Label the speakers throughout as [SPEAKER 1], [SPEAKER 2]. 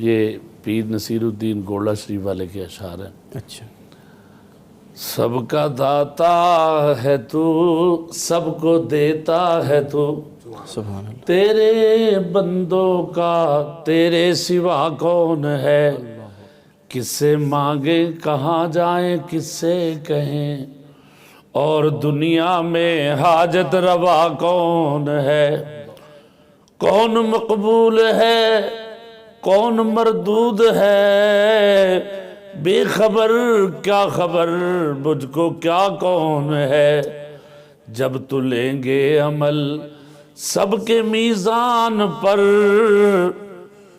[SPEAKER 1] یہ پیر نصیر الدین گولڑا شریف والے کے اشعار ہیں۔
[SPEAKER 2] اچھا،
[SPEAKER 1] سب کا داتا ہے تو، سب کو دیتا ہے تو،
[SPEAKER 2] سبحان اللہ۔
[SPEAKER 1] تیرے بندوں کا تیرے سوا کون ہے؟ کس سے مانگیں کہاں جائیں کس سے کہیں، اور دنیا میں حاجت روا کون ہے؟ کون مقبول ہے کون مردود ہے، بے خبر کیا خبر مجھ کو کیا کون ہے؟ جب تو لیں گے عمل سب کے میزان پر،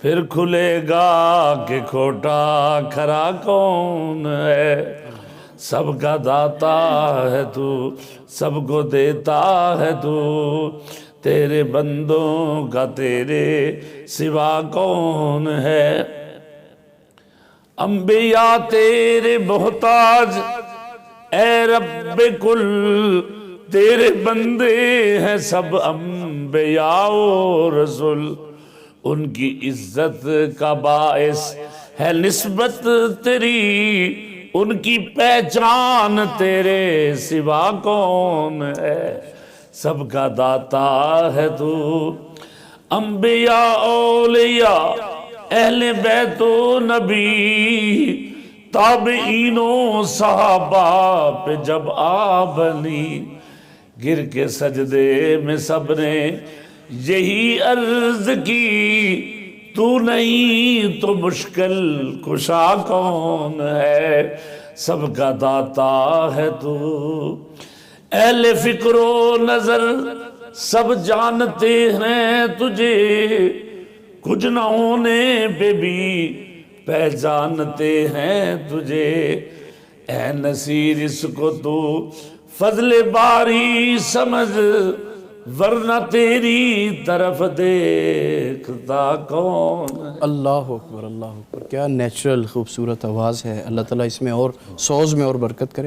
[SPEAKER 1] پھر کھلے گا کہ کھوٹا کھرا کون ہے؟ سب کا داتا ہے تو، سب کو دیتا ہے تو، تیرے بندوں کا تیرے سوا کون ہے؟ انبیاء تیرے محتاج اے رب کل، تیرے بندے ہیں سب انبیاء و رسول، ان کی عزت کا باعث ہے نسبت تیری، ان کی پہچان تیرے سوا کون ہے؟ سب کا داتا ہے تو، انبیاء اولیاء اہل بیت و نبی، تابعین و صحابہ پہ جب آ بنی، گر کے سجدے میں سب نے یہی عرض کی، تو نہیں تو مشکل کشا کون ہے؟ سب کا داتا ہے تو، اہل فکر و نظر سب جانتے ہیں تجھے، کچھ نہ ہونے پہ بھی پہچانتے ہیں تجھے، اے نصیر اس کو تو فضل باری سمجھ، ورنہ تیری طرف دیکھتا کون ہے؟
[SPEAKER 2] اللہ اکبر، اللہ اکبر، کیا نیچرل خوبصورت آواز ہے۔ اللہ تعالیٰ اس میں اور سوز میں اور برکت کرے۔